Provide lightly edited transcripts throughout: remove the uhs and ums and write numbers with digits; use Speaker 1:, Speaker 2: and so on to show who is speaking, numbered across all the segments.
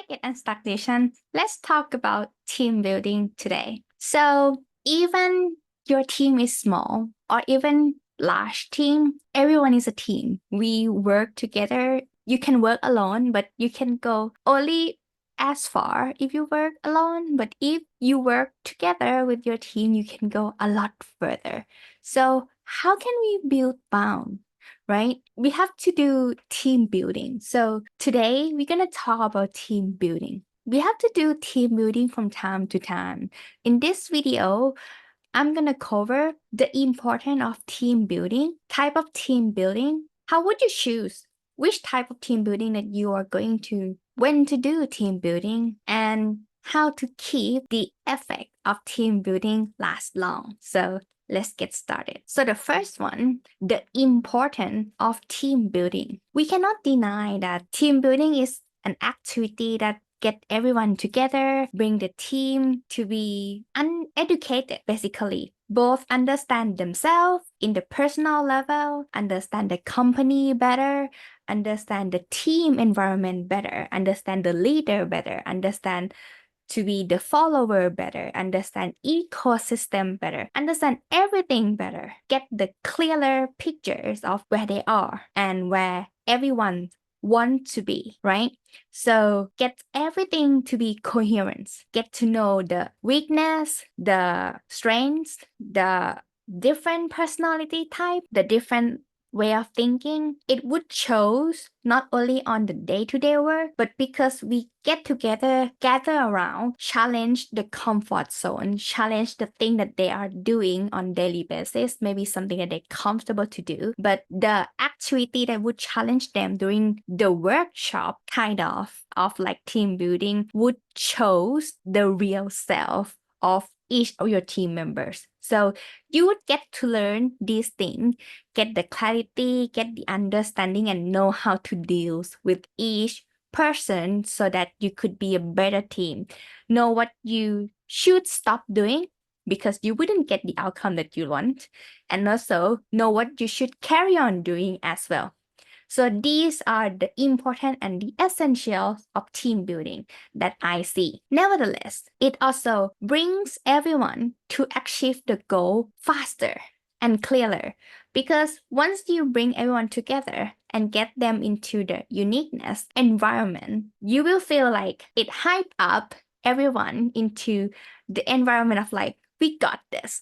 Speaker 1: in Unstuck Nation, let's talk about team building today. So even your team is small or even large team, everyone is a team. We work together. You can work alone, but you can go only as far if you work alone. But if you work together with your team, you can go a lot further. So how can we build bond? Right? We have to do team building. So today we're going to talk about team building. We have to do team building from time to time. In this video, I'm going to cover the importance of team building, type of team building. How would you choose which type of team building that you are going to, when to do team building, and how to keep the effect of team building last long. So let's get started. So the first one, the importance of team building. We cannot deny that team building is an activity that get everyone together, bring the team to be uneducated, basically. Both understand themselves in the personal level, understand the company better, understand the team environment better, understand the leader better, understand to be the follower better, understand ecosystem better, understand everything better, get the clearer pictures of where they are and where everyone want to be, right? So get everything to be coherent. Get to know the weakness, the strengths, the different personality type, the different way of thinking. It would shows not only on the day-to-day work, but because we get together, gather around, challenge the comfort zone, challenge the thing that they are doing on daily basis, maybe something that they're comfortable to do, but the activity that would challenge them during the workshop kind of like team building would shows the real self of each of your team members. So you would get to learn these things, get the clarity, get the understanding, and know how to deal with each person so that you could be a better team. Know what you should stop doing because you wouldn't get the outcome that you want. And also know what you should carry on doing as well. So these are the important and the essentials of team building that I see. Nevertheless, it also brings everyone to achieve the goal faster and clearer because once you bring everyone together and get them into the uniqueness environment, you will feel like it hype up everyone into the environment of like, we got this,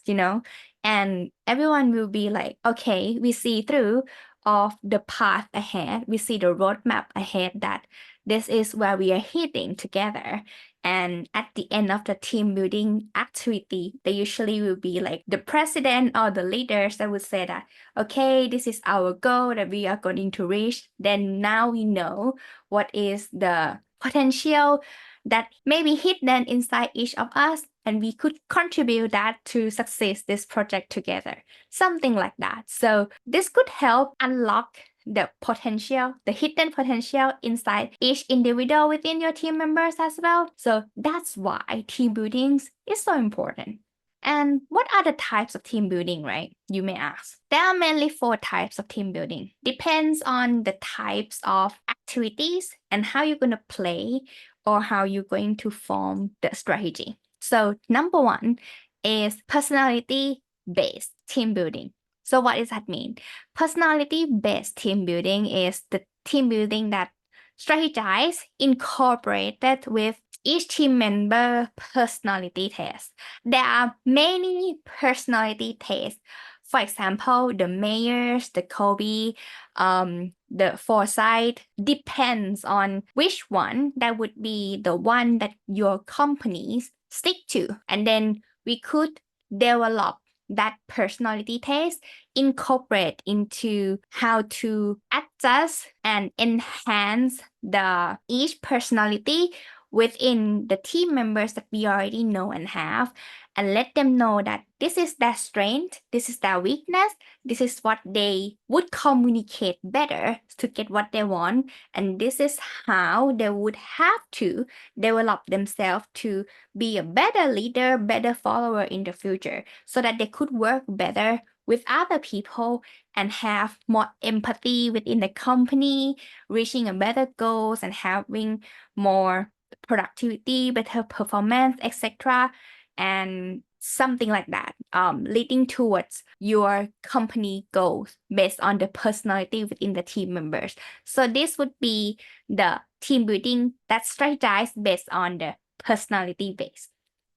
Speaker 1: and everyone will be like, okay, we see through of the path ahead. We see the roadmap ahead that this is where we are heading together. And at the end of the team building activity, they usually will be like the president or the leaders that would say that, okay, this is our goal that we are going to reach. Then now we know what is the potential that may be hidden inside each of us, and we could contribute that to success this project together. Something like that. So this could help unlock the potential, the hidden potential inside each individual within your team members as well. So that's why team building is so important. And what are the types of team building, right? You may ask. There are mainly 4 types of team building. Depends on the types of activities and how you're going to play or how you're going to form the strategy. So number 1 is personality-based team building. So what does that mean? Personality-based team building is the team building that strategize incorporated with each team member personality test. There are many personality tests. For example, the Mayors, the Kobe, the Foresight depends on which one that would be the one that your companies stick to. And then we could develop that personality test, incorporate into how to adjust and enhance the each personality within the team members that we already know and have, and let them know that this is their strength, this is their weakness, this is what they would communicate better to get what they want, and this is how they would have to develop themselves to be a better leader, better follower in the future, so that they could work better with other people and have more empathy within the company, reaching a better goals and having more productivity, better performance, etc., and something like that, leading towards your company goals based on the personality within the team members. So this would be the team building that's strategized based on the personality base.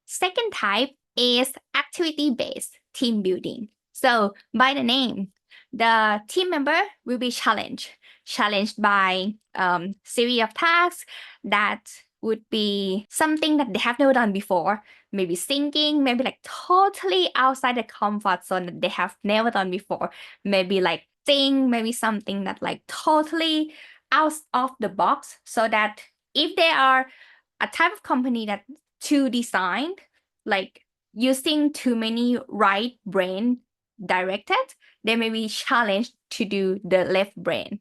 Speaker 1: Second type is activity-based team building. So by the name, the team member will be challenged by series of tasks that would be something that they have never done before, maybe singing, maybe like totally outside the comfort zone that they have never done before, maybe like sing, maybe something that like totally out of the box, so that if they are a type of company that too designed, like using too many right brain directed, they may be challenged to do the left brain.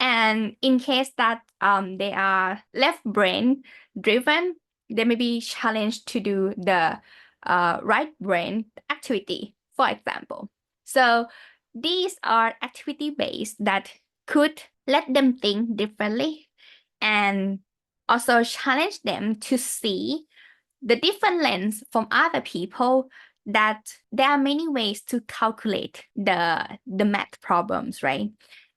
Speaker 1: And in case that they are left brain driven, they may be challenged to do the right brain activity, for example. So these are activity based that could let them think differently and also challenge them to see the different lens from other people, that there are many ways to calculate the math problems, right?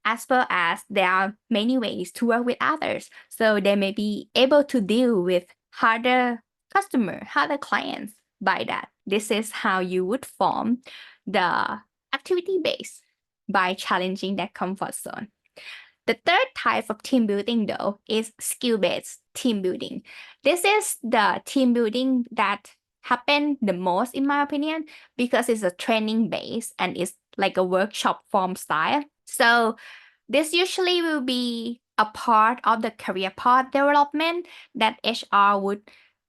Speaker 1: As well as there are many ways to work with others. So they may be able to deal with harder harder clients by that. This is how you would form the activity base, by challenging that comfort zone. The third type of team building, though, is skill-based team building. This is the team building that happen the most, in my opinion, because it's a training base and it's like a workshop form style. So this usually will be a part of the career path development that HR would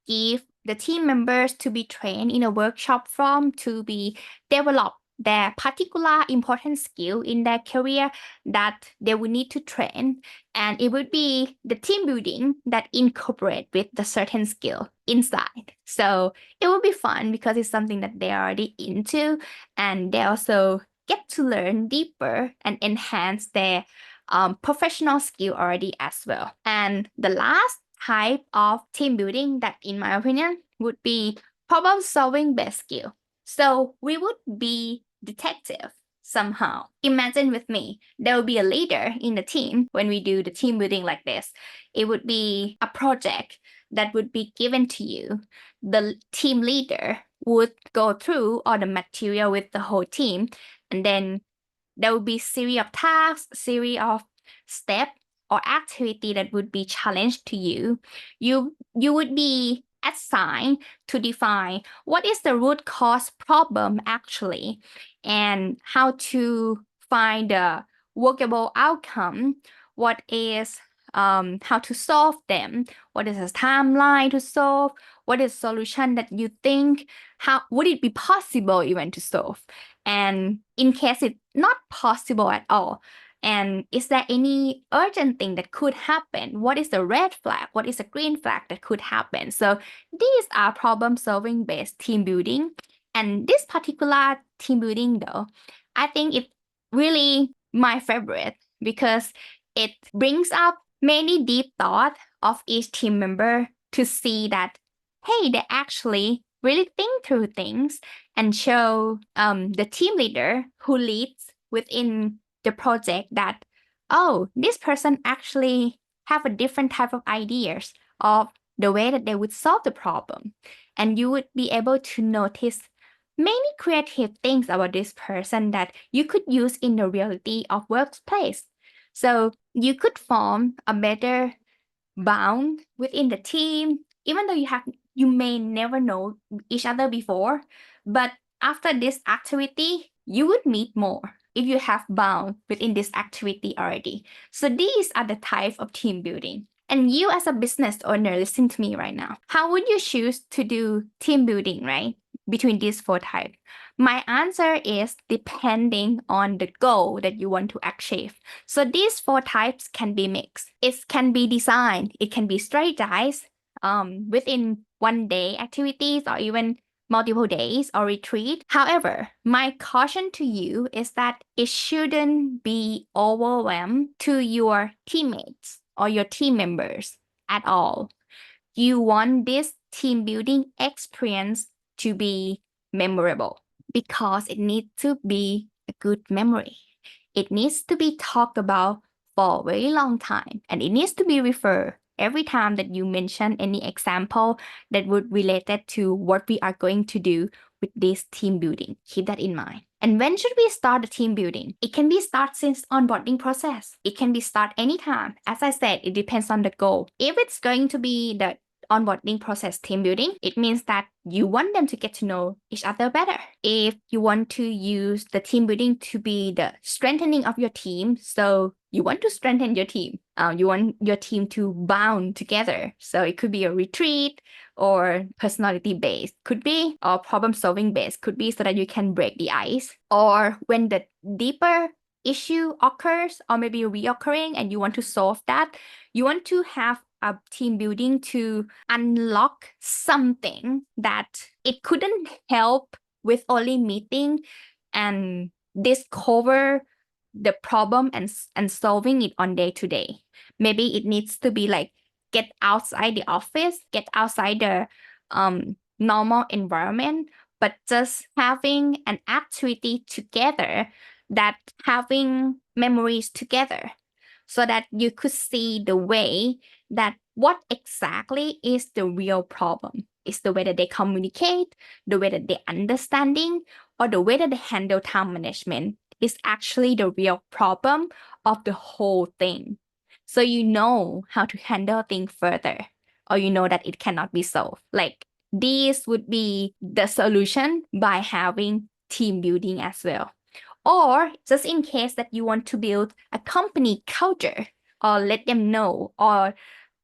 Speaker 1: give the team members to be trained in a workshop form to be developed their particular important skill in their career that they would need to train. And it would be the team building that incorporate with the certain skill inside. So it would be fun because it's something that they're already into, and they also get to learn deeper and enhance their professional skill already as well. And the last type of team building that, in my opinion, would be problem solving based skill. So we would be detective somehow. Imagine with me, there will be a leader in the team when we do the team building like this. It would be a project that would be given to you. The team leader would go through all the material with the whole team, and then there will be series of tasks, series of steps or activity that would be challenged to you. You would be assigned to define what is the root cause problem actually, and how to find a workable outcome, what is how to solve them, what is the timeline to solve, what is solution that you think, how would it be possible even to solve, and in case it's not possible at all, and is there any urgent thing that could happen? What is the red flag? What is the green flag that could happen? So these are problem solving based team building. And this particular team building, though, I think it's really my favorite because it brings up many deep thoughts of each team member to see that, hey, they actually really think through things, and show the team leader who leads within the project that, oh, this person actually have a different type of ideas of the way that they would solve the problem. And you would be able to notice many creative things about this person that you could use in the reality of workplace. So you could form a better bond within the team, even though you may never know each other before, but after this activity, you would meet more if you have bound within this activity already. So these are the types of team building. And you as a business owner, listen to me right now. How would you choose to do team building, right? Between these four types? My answer is depending on the goal that you want to achieve. So these four types can be mixed. It can be designed, it can be strategized within one day activities or even multiple days or retreat. However, my caution to you is that it shouldn't be overwhelmed to your teammates or your team members at all. You want this team building experience to be memorable because it needs to be a good memory. It needs to be talked about for a very long time, and it needs to be referred every time that you mention any example that would relate it to what we are going to do with this team building. Keep that in mind. And when should we start the team building? It can be start since onboarding process. It can be start anytime. As I said, it depends on the goal. If it's going to be the onboarding process team building, it means that you want them to get to know each other better. If you want to use the team building to be the strengthening of your team, so you want to strengthen your team. You want your team to bond together. So it could be a retreat or personality based, could be, or problem solving based, could be, so that you can break the ice. Or when the deeper issue occurs or maybe reoccurring and you want to solve that, you want to have a team building to unlock something that it couldn't help with only meeting and discover the problem and solving it on day to day. Maybe it needs to be like get outside the office, get outside the normal environment, but just having an activity together, that having memories together, so that you could see the way that what exactly is the real problem. Is the way that they communicate, the way that they understanding, or the way that they handle time management is actually the real problem of the whole thing. So you know how to handle things further, or you know that it cannot be solved. Like this would be the solution by having team building as well. Or just in case that you want to build a company culture or let them know or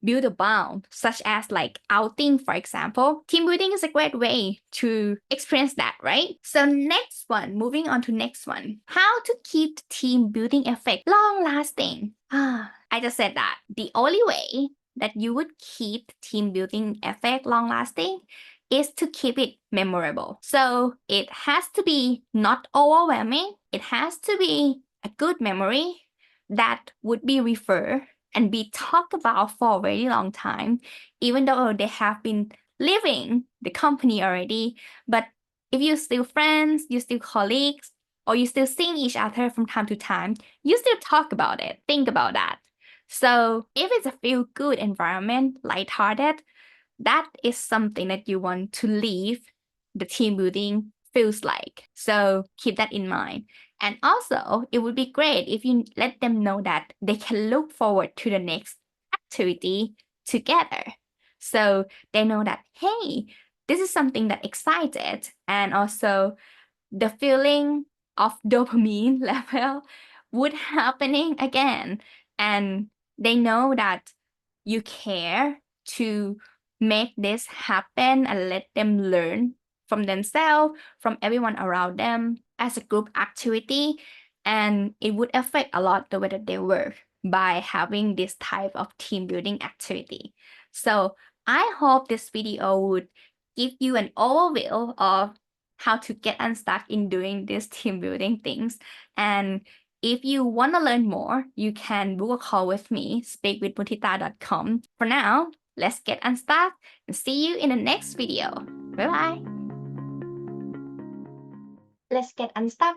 Speaker 1: build a bond, such as like outing, for example, team building is a great way to experience that, right? So next one, moving on to next one, how to keep the team building effect long lasting. I just said that the only way that you would keep team building effect long lasting is to keep it memorable. So it has to be not overwhelming. It has to be a good memory that would be referred and be talked about for a very long time, even though they have been leaving the company already. But if you're still friends, you're still colleagues, or you're still seeing each other from time to time, you still talk about it. Think about that. So if it's a feel good environment, lighthearted, that is something that you want to leave the team building feels like. So keep that in mind. And also, it would be great if you let them know that they can look forward to the next activity together. So they know that, hey, this is something that excited. And also the feeling of dopamine level would happening again. And they know that you care to make this happen and let them learn from themselves, from everyone around them as a group activity. And it would affect a lot the way that they work by having this type of team building activity. So I hope this video would give you an overview of how to get unstuck in doing these team building things. And if you want to learn more, you can book a call with me, speakwithmutita.com. For now, let's get unstuck and see you in the next video. Bye-bye. Let's get unstuck.